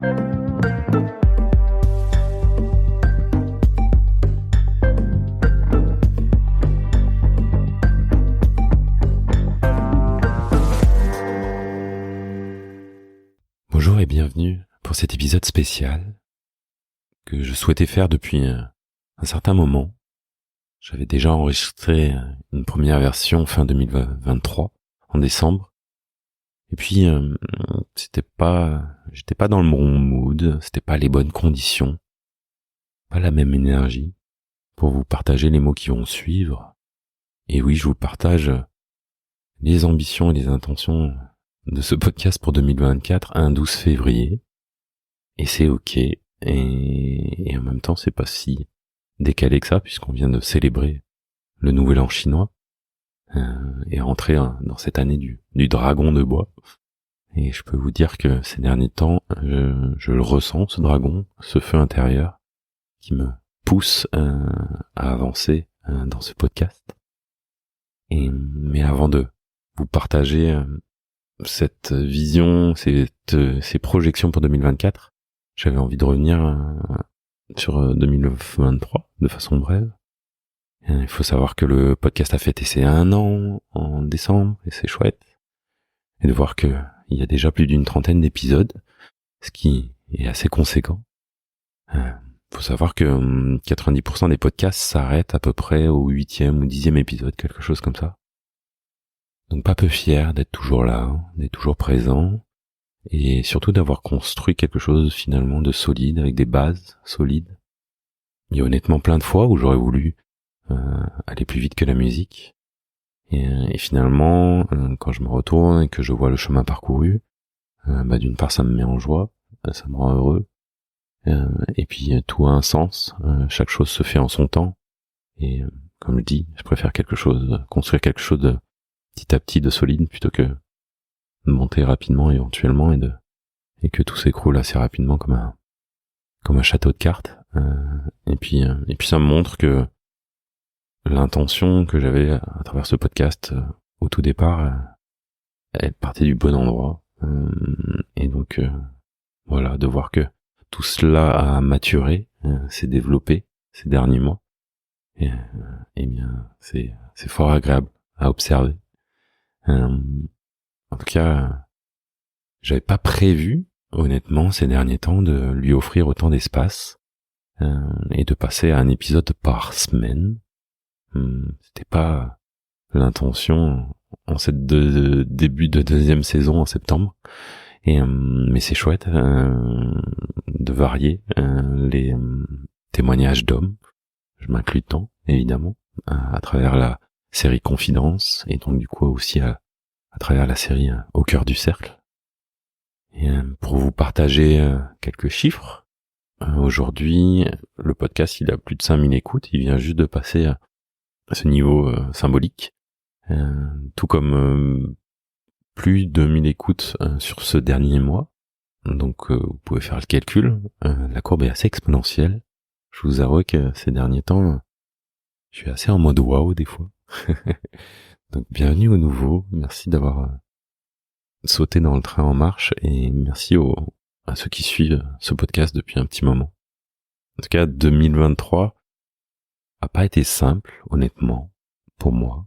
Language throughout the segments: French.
Bonjour et bienvenue pour cet épisode spécial que je souhaitais faire depuis un certain moment. J'avais déjà enregistré une première version fin 2023, en décembre. Et puis, j'étais pas dans le bon mood, c'était pas les bonnes conditions, pas la même énergie pour vous partager les mots qui vont suivre. Et oui, je vous partage les ambitions et les intentions de ce podcast pour 2024, un 12 février. Et c'est ok. Et en même temps, c'est pas si décalé que ça, puisqu'on vient de célébrer le nouvel an chinois, et rentrer dans cette année du dragon de bois. Et je peux vous dire que ces derniers temps, je le ressens, ce dragon, ce feu intérieur, qui me pousse à avancer dans ce podcast. Mais avant de vous partager cette vision, ces projections pour 2024, j'avais envie de revenir sur 2023 de façon brève. Il faut savoir que le podcast a fêté ses 1 an en décembre, et c'est chouette. Et de voir que il y a déjà plus d'une 30aine d'épisodes, ce qui est assez conséquent. Faut savoir que 90% des podcasts s'arrêtent à peu près au 8e ou 10e épisode, quelque chose comme ça. Donc pas peu fier d'être toujours là, d'être toujours présent, et surtout d'avoir construit quelque chose finalement de solide, avec des bases solides. Il y a honnêtement plein de fois où j'aurais voulu aller plus vite que la musique, et finalement quand je me retourne et que je vois le chemin parcouru, d'une part ça me met en joie, ça me rend heureux, et puis tout a un sens, chaque chose se fait en son temps, et comme je dis, je préfère construire quelque chose de petit à petit, de solide, plutôt que de monter rapidement éventuellement et que tout s'écroule assez rapidement comme un château de cartes. Et puis ça me montre que l'intention que j'avais à travers ce podcast au tout départ, elle partait du bon endroit. Et donc voilà, de voir que tout cela a maturé, s'est développé ces derniers mois. Et bien c'est fort agréable à observer. En tout cas, j'avais pas prévu, honnêtement, ces derniers temps, de lui offrir autant d'espace et de passer à un épisode par semaine. C'était pas l'intention en cette début de 2e saison en septembre. Mais c'est chouette de varier les témoignages d'hommes. Je m'inclus dedans, évidemment, à travers la série Confidence, et donc du coup aussi à travers la série Au cœur du cercle. Et pour vous partager quelques chiffres, aujourd'hui, le podcast, il a plus de 5000 écoutes, il vient juste de passer à ce niveau symbolique, tout comme plus de 1000 écoutes sur ce dernier mois. Donc vous pouvez faire le calcul, la courbe est assez exponentielle. Je vous avoue que ces derniers temps, je suis assez en mode waouh des fois. Donc bienvenue au nouveau, merci d'avoir sauté dans le train en marche, et merci à ceux qui suivent ce podcast depuis un petit moment. En tout cas, 2023 a pas été simple, honnêtement, pour moi,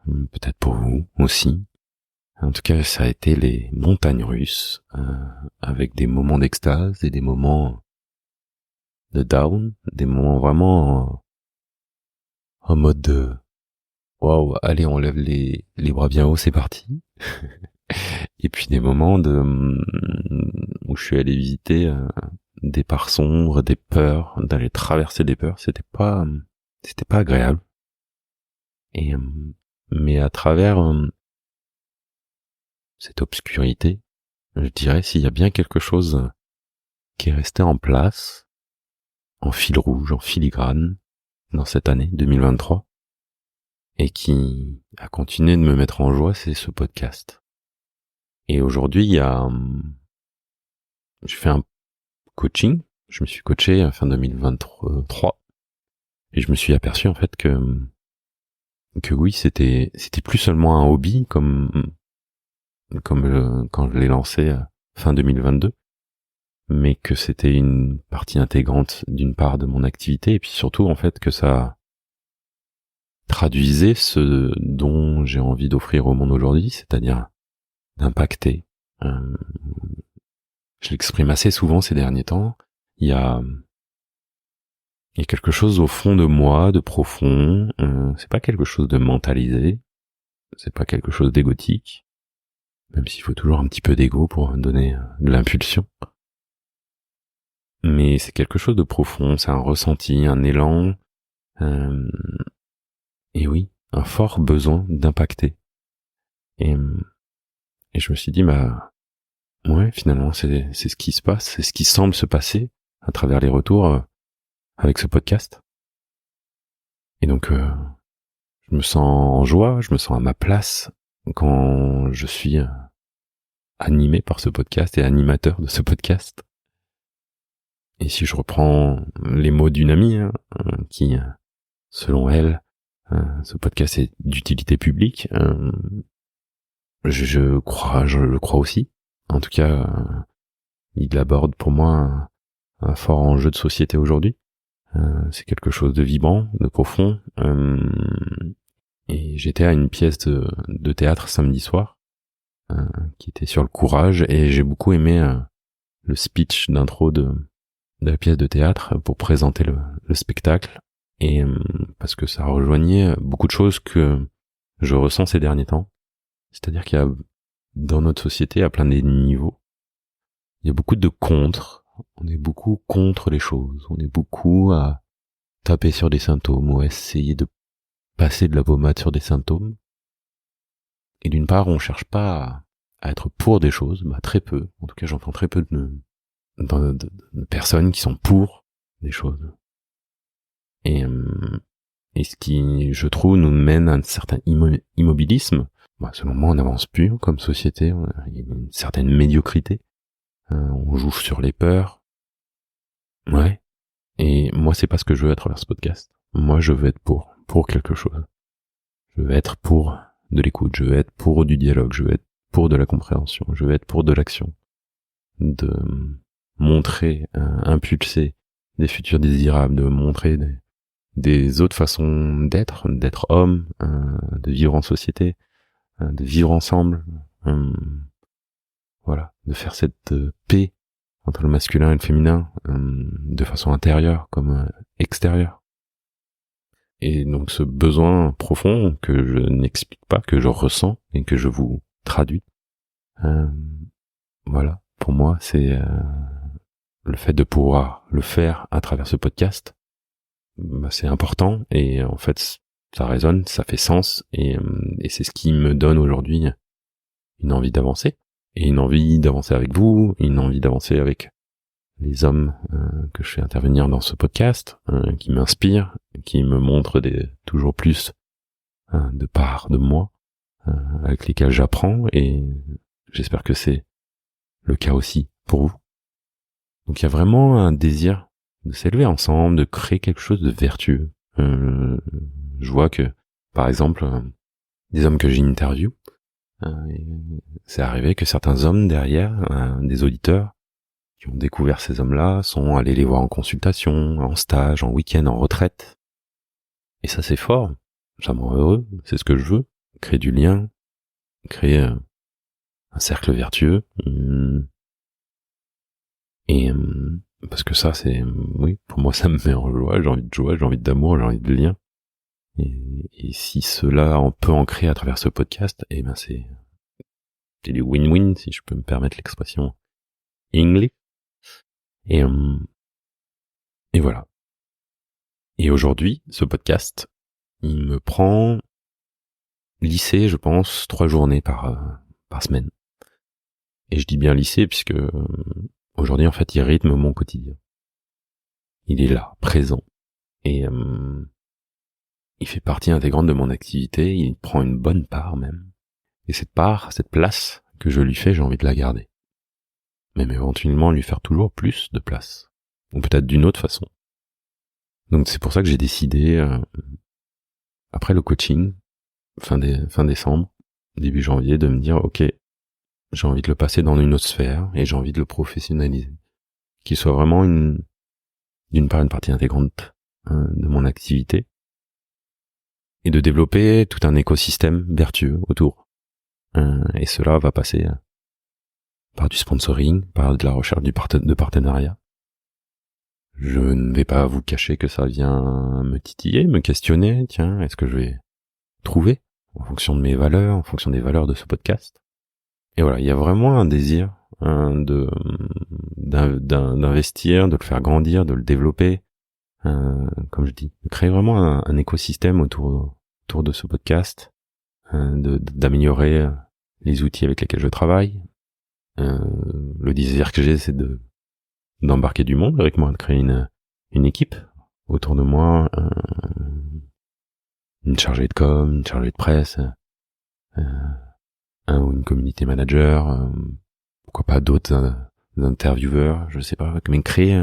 peut-être pour vous aussi. En tout cas, ça a été les montagnes russes, avec des moments d'extase et des moments de down, des moments vraiment en mode de waouh, allez, on lève les bras bien haut, c'est parti. Et puis des moments où je suis allé visiter des parts sombres, des peurs, d'aller traverser des peurs, c'était pas agréable. Et mais à travers cette obscurité, je dirais, s'il y a bien quelque chose qui est resté en place, en fil rouge, en filigrane, dans cette année 2023, et qui a continué de me mettre en joie, c'est ce podcast. Et aujourd'hui, j'ai fait un coaching, je me suis coaché fin 2023, et je me suis aperçu en fait que oui, c'était plus seulement un hobby comme quand je l'ai lancé fin 2022, mais que c'était une partie intégrante d'une part de mon activité, et puis surtout en fait que ça traduisait ce dont j'ai envie d'offrir au monde aujourd'hui, c'est-à-dire d'impacter. Je l'exprime assez souvent ces derniers temps. Il y a quelque chose au fond de moi, de profond. C'est pas quelque chose de mentalisé, c'est pas quelque chose d'égotique, même s'il faut toujours un petit peu d'ego pour donner de l'impulsion. Mais c'est quelque chose de profond, c'est un ressenti, un élan, et oui, un fort besoin d'impacter. Et je me suis dit, ouais, finalement, c'est ce qui se passe, c'est ce qui semble se passer à travers les retours avec ce podcast. Et donc, je me sens en joie, je me sens à ma place quand je suis animé par ce podcast et animateur de ce podcast. Et si je reprends les mots d'une amie qui, selon elle, ce podcast est d'utilité publique, je le crois aussi. En tout cas, il aborde pour moi un fort enjeu de société aujourd'hui. C'est quelque chose de vibrant, de profond. Et j'étais à une pièce de théâtre samedi soir, qui était sur le courage, et j'ai beaucoup aimé le speech d'intro de la pièce de théâtre pour présenter le spectacle, et parce que ça rejoignait beaucoup de choses que je ressens ces derniers temps. C'est-à-dire qu'il y a, dans notre société, à plein des niveaux, il y a beaucoup de contre. On est beaucoup contre les choses. On est beaucoup à taper sur des symptômes ou à essayer de passer de la pommade sur des symptômes. Et d'une part, on cherche pas à être pour des choses, très peu. En tout cas, j'entends très peu de personnes qui sont pour des choses. Et ce qui, je trouve, nous mène à un certain immobilisme. Selon moi, on n'avance plus comme société. Il y a une certaine médiocrité. On joue sur les peurs. Ouais. Et moi, c'est pas ce que je veux à travers ce podcast. Moi, je veux être pour quelque chose. Je veux être pour de l'écoute. Je veux être pour du dialogue. Je veux être pour de la compréhension. Je veux être pour de l'action. De montrer, impulser des futurs désirables, de montrer des autres façons d'être homme, de vivre en société, de vivre ensemble, voilà, de faire cette paix entre le masculin et le féminin, de façon intérieure comme extérieure. Et donc ce besoin profond que je n'explique pas, que je ressens et que je vous traduis, voilà, pour moi c'est le fait de pouvoir le faire à travers ce podcast, c'est important, et en fait ça résonne, ça fait sens, et c'est ce qui me donne aujourd'hui une envie d'avancer, et une envie d'avancer avec vous, une envie d'avancer avec les hommes que je fais intervenir dans ce podcast, qui m'inspirent, qui me montrent toujours plus de parts de moi, avec lesquels j'apprends, et j'espère que c'est le cas aussi pour vous. Donc il y a vraiment un désir de s'élever ensemble, de créer quelque chose de vertueux. Je vois que, par exemple, des hommes que j'interviewe, c'est arrivé que certains hommes derrière, des auditeurs, qui ont découvert ces hommes-là, sont allés les voir en consultation, en stage, en week-end, en retraite. Et ça, c'est fort. Ça me rend heureux. C'est ce que je veux. Créer du lien. Créer un cercle vertueux. Et parce que ça, oui, pour moi, ça me met en joie. J'ai envie d'amour, j'ai envie de lien. Et si cela, on peut en créer à travers ce podcast, c'est du win-win, si je peux me permettre l'expression English. Et voilà. Et aujourd'hui, ce podcast, il me prend lycée, je pense, 3 journées par semaine. Et je dis bien lycée puisque aujourd'hui, en fait, il rythme mon quotidien. Il est là, présent. Et il fait partie intégrante de mon activité, il prend une bonne part même. Et cette place que je lui fais, j'ai envie de la garder. Même éventuellement lui faire toujours plus de place. Ou peut-être d'une autre façon. Donc c'est pour ça que j'ai décidé, après le coaching, fin décembre, début janvier, de me dire, ok, j'ai envie de le passer dans une autre sphère, et j'ai envie de le professionnaliser. qu'il soit vraiment d'une part une partie intégrante de mon activité, et de développer tout un écosystème vertueux autour. Et cela va passer par du sponsoring, par de la recherche de partenariat. Je ne vais pas vous cacher que ça vient me titiller, me questionner. Tiens, est-ce que je vais trouver en fonction de mes valeurs, en fonction des valeurs de ce podcast? Et voilà, il y a vraiment un désir d'investir, de le faire grandir, de le développer. Comme je dis, de créer vraiment un écosystème autour de ce podcast, d'améliorer les outils avec lesquels je travaille. Le désir que j'ai, c'est d'embarquer du monde avec moi, de créer une équipe autour de moi, une chargée de com, une chargée de presse, un ou une community manager, pourquoi pas d'autres intervieweurs, je sais pas, mais créer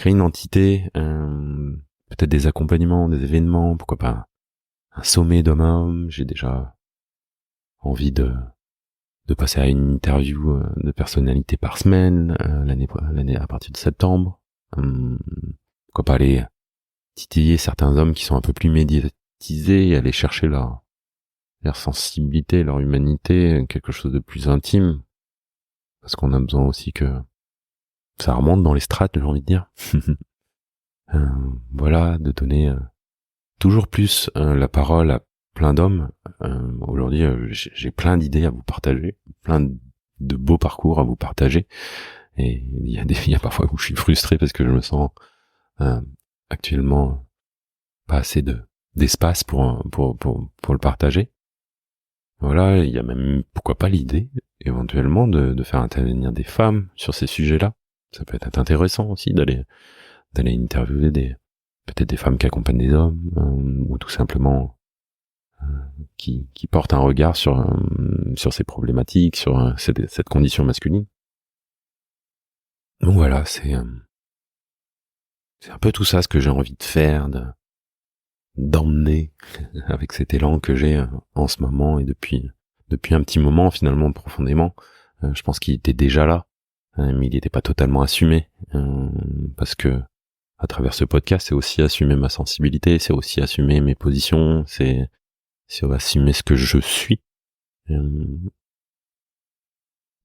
une entité, peut-être des accompagnements, des événements, pourquoi pas un sommet d'homme à homme. J'ai déjà envie de passer à une interview de personnalité par semaine, l'année à partir de septembre. Pourquoi pas aller titiller certains hommes qui sont un peu plus médiatisés et aller chercher leur sensibilité, leur humanité, quelque chose de plus intime, parce qu'on a besoin aussi que ça remonte dans les strates, j'ai envie de dire. Voilà, de donner toujours plus la parole à plein d'hommes. Aujourd'hui, j'ai plein d'idées à vous partager, plein de beaux parcours à vous partager, et il y a parfois où je suis frustré parce que je me sens actuellement pas assez d'espace pour le partager. Voilà, il y a même, pourquoi pas, l'idée éventuellement de faire intervenir des femmes sur ces sujets-là. Ça peut être intéressant aussi d'aller interviewer peut-être des femmes qui accompagnent des hommes, ou tout simplement qui portent un regard sur ces problématiques, sur cette condition masculine. Donc voilà, c'est un peu tout ça ce que j'ai envie de faire, d'emmener avec cet élan que j'ai en ce moment, et depuis un petit moment finalement, profondément. Je pense qu'il était déjà là, mais il n'était pas totalement assumé, parce que à travers ce podcast, c'est aussi assumer ma sensibilité, c'est aussi assumer mes positions, c'est assumer ce que je suis. Donc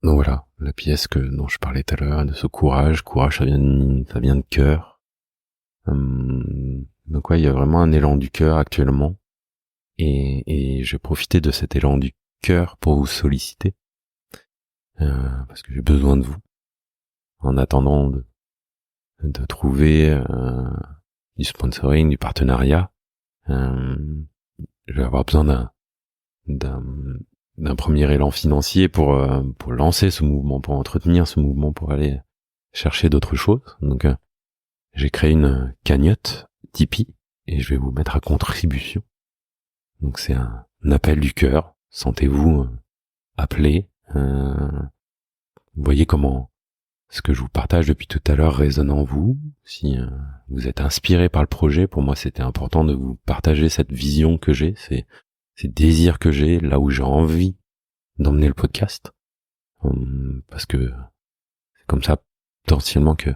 voilà, la pièce dont je parlais tout à l'heure, de ce courage, ça vient de cœur. Donc ouais, il y a vraiment un élan du cœur actuellement, et je vais profiter de cet élan du cœur pour vous solliciter, parce que j'ai besoin de vous en attendant de trouver du sponsoring, du partenariat. Je vais avoir besoin d'un premier élan financier pour lancer ce mouvement, pour entretenir ce mouvement, pour aller chercher d'autres choses. Donc j'ai créé une cagnotte Tipeee, et je vais vous mettre à contribution. Donc c'est un appel du cœur. Sentez-vous appelé. Vous voyez comment ce que je vous partage depuis tout à l'heure résonne en vous. Si vous êtes inspiré par le projet, pour moi c'était important de vous partager cette vision que j'ai, ces désirs que j'ai, là où j'ai envie d'emmener le podcast, parce que c'est comme ça potentiellement que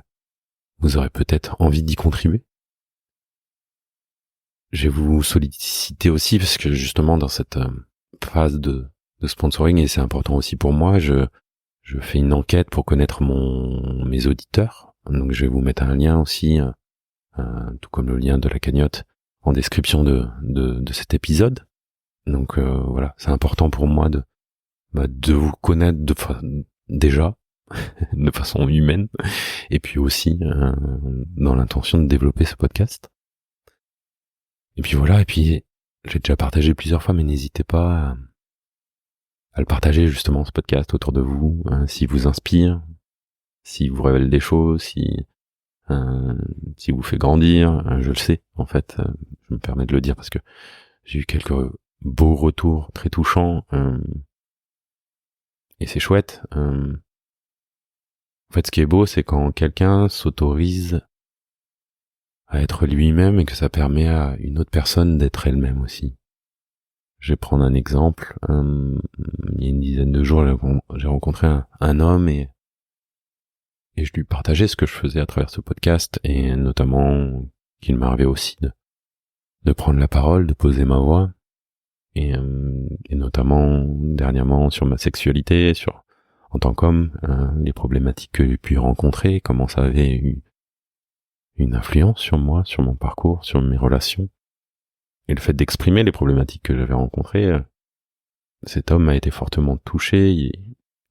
vous aurez peut-être envie d'y contribuer. Je vais vous solliciter aussi parce que justement dans cette phase de sponsoring, et c'est important aussi pour moi, je fais une enquête pour connaître mes auditeurs. Donc je vais vous mettre un lien aussi, tout comme le lien de la cagnotte, en description de cet épisode. Donc voilà, c'est important pour moi de vous connaître déjà de façon humaine, et puis aussi dans l'intention de développer ce podcast. Et puis voilà, et puis j'ai déjà partagé plusieurs fois, mais n'hésitez pas à le partager justement, ce podcast, autour de vous, s'il vous inspire, s'il vous révèle des choses, s'il vous fait grandir. Je le sais, en fait, je me permets de le dire parce que j'ai eu quelques beaux retours très touchants, et c'est chouette. En fait, ce qui est beau, c'est quand quelqu'un s'autorise à être lui-même, et que ça permet à une autre personne d'être elle-même aussi. Je vais prendre un exemple. Il y a une dizaine de jours, j'ai rencontré un homme, et et je lui partageais ce que je faisais à travers ce podcast, et notamment qu'il m'arrivait aussi de prendre la parole, de poser ma voix, et notamment dernièrement sur ma sexualité, sur en tant qu'homme, les problématiques que j'ai pu rencontrer, comment ça avait eu une influence sur moi, sur mon parcours, sur mes relations, et le fait d'exprimer les problématiques que j'avais rencontrées. Cet homme a été fortement touché,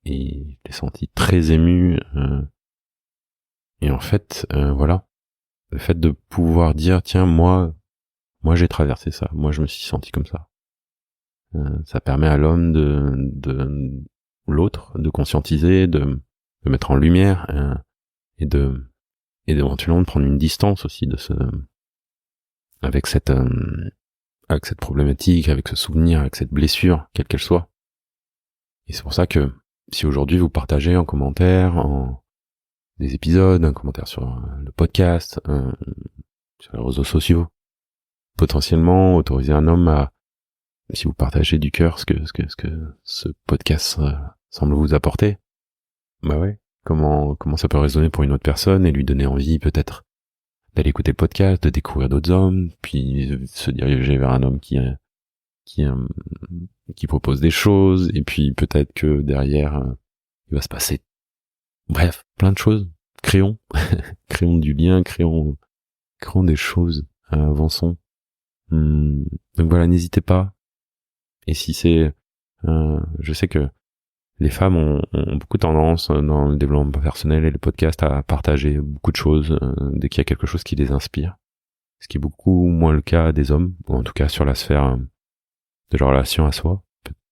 et je l'ai senti très ému, et en fait, voilà, le fait de pouvoir dire tiens, moi j'ai traversé ça, moi je me suis senti comme ça. Ça permet à l'homme de l'autre de conscientiser, de mettre en lumière, et et d'éventuellement de prendre une distance aussi de ce avec cette problématique, avec ce souvenir, avec cette blessure, quelle qu'elle soit. Et c'est pour ça que si aujourd'hui vous partagez en commentaire, des épisodes, un commentaire sur le podcast, sur les réseaux sociaux, potentiellement autoriser un homme à, si vous partagez du cœur ce que ce podcast semble vous apporter, bah ouais, comment ça peut résonner pour une autre personne et lui donner envie peut-être d'aller écouter le podcast, de découvrir d'autres hommes, puis se diriger vers un homme qui qui propose des choses, et puis peut-être que derrière il va se passer, bref, plein de choses. Créons créons du lien, créons des choses, avançons. Donc voilà, n'hésitez pas. Et si c'est je sais que les femmes ont beaucoup tendance dans le développement personnel et le podcast à partager beaucoup de choses dès qu'il y a quelque chose qui les inspire, ce qui est beaucoup moins le cas des hommes, ou en tout cas sur la sphère de leur relation à soi.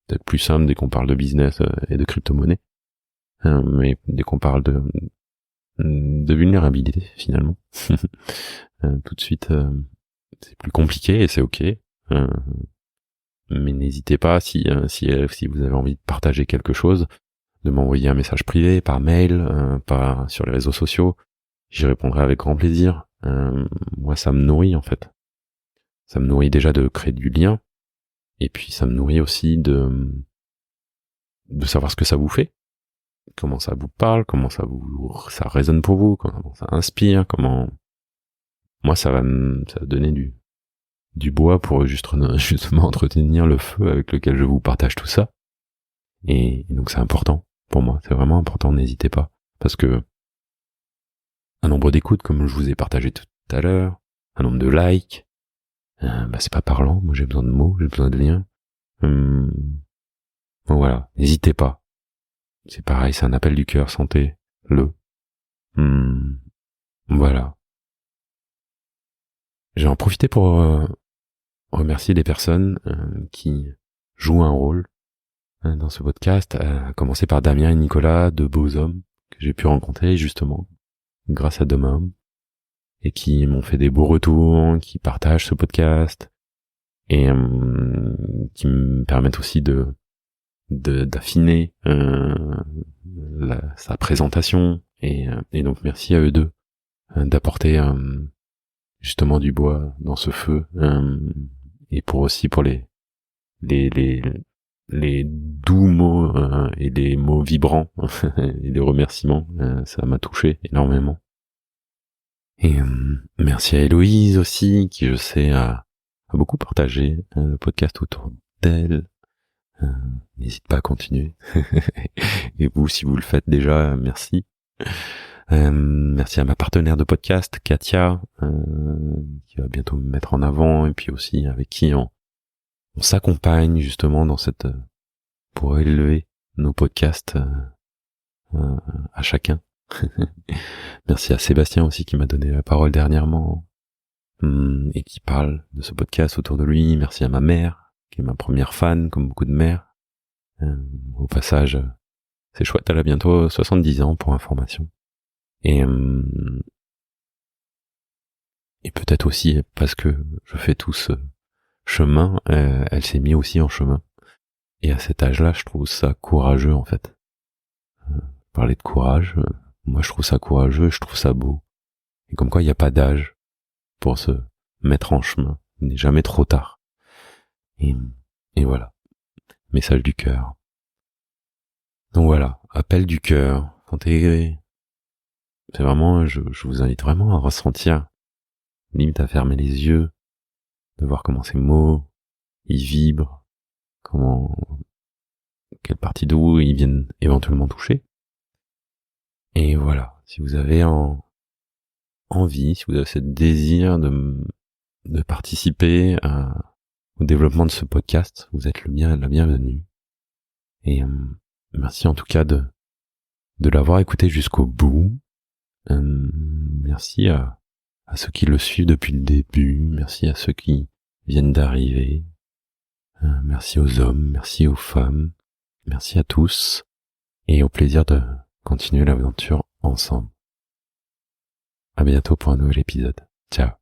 Peut-être plus simple dès qu'on parle de business et de crypto-monnaie, mais dès qu'on parle de vulnérabilité finalement, tout de suite c'est plus compliqué, et c'est ok. Mais n'hésitez pas, si vous avez envie de partager quelque chose, de m'envoyer un message privé, par mail, pas sur les réseaux sociaux. J'y répondrai avec grand plaisir. Moi, ça me nourrit en fait. Ça me nourrit déjà de créer du lien, et puis ça me nourrit aussi de savoir ce que ça vous fait, comment ça vous parle, comment ça résonne pour vous, comment ça inspire, comment moi ça va donner du bois pour justement entretenir le feu avec lequel je vous partage tout ça. Et donc c'est important pour moi, c'est vraiment important, n'hésitez pas. Parce que un nombre d'écoutes, comme je vous ai partagé tout à l'heure, un nombre de likes, c'est pas parlant, moi j'ai besoin de mots, j'ai besoin de liens. Bon voilà, n'hésitez pas. C'est pareil, c'est un appel du cœur, sentez-le. Voilà. J'ai en profité pour remercier des personnes qui jouent un rôle dans ce podcast, à commencer par Damien et Nicolas, deux beaux hommes que j'ai pu rencontrer justement grâce à Demain, et qui m'ont fait des beaux retours, qui partagent ce podcast, et qui me permettent aussi d'affiner sa présentation, et donc merci à eux deux d'apporter justement du bois dans ce feu, et pour les doux mots et les mots vibrants et les remerciements, ça m'a touché énormément. Et merci à Héloïse aussi, qui je sais a beaucoup partagé le podcast autour d'elle. N'hésite pas à continuer. Et vous, si vous le faites déjà, merci. Merci à ma partenaire de podcast, Katia, qui va bientôt me mettre en avant, et puis aussi avec qui on s'accompagne justement dans pour élever nos podcasts à chacun. Merci à Sébastien aussi, qui m'a donné la parole dernièrement, et qui parle de ce podcast autour de lui. Merci à ma mère, qui est ma première fan, comme beaucoup de mères. Au passage, c'est chouette, elle a bientôt 70 ans pour information. Et peut-être aussi parce que je fais tout ce chemin, elle s'est mise aussi en chemin. Et à cet âge-là, je trouve ça courageux en fait. Parler de courage, moi je trouve ça courageux, je trouve ça beau. Et comme quoi il n'y a pas d'âge pour se mettre en chemin. Il n'est jamais trop tard. Et voilà. Message du cœur. Donc voilà, appel du cœur. Sentez C'est vraiment, je vous invite vraiment à ressentir, limite à fermer les yeux, de voir comment ces mots, ils vibrent, quelle partie de vous ils viennent éventuellement toucher. Et voilà, si vous avez envie, si vous avez ce désir de participer au développement de ce podcast, vous êtes la bienvenue. Et merci en tout cas de l'avoir écouté jusqu'au bout. Merci à ceux qui le suivent depuis le début, merci à ceux qui viennent d'arriver, merci aux hommes, merci aux femmes, merci à tous, et au plaisir de continuer l'aventure ensemble. À bientôt pour un nouvel épisode. Ciao.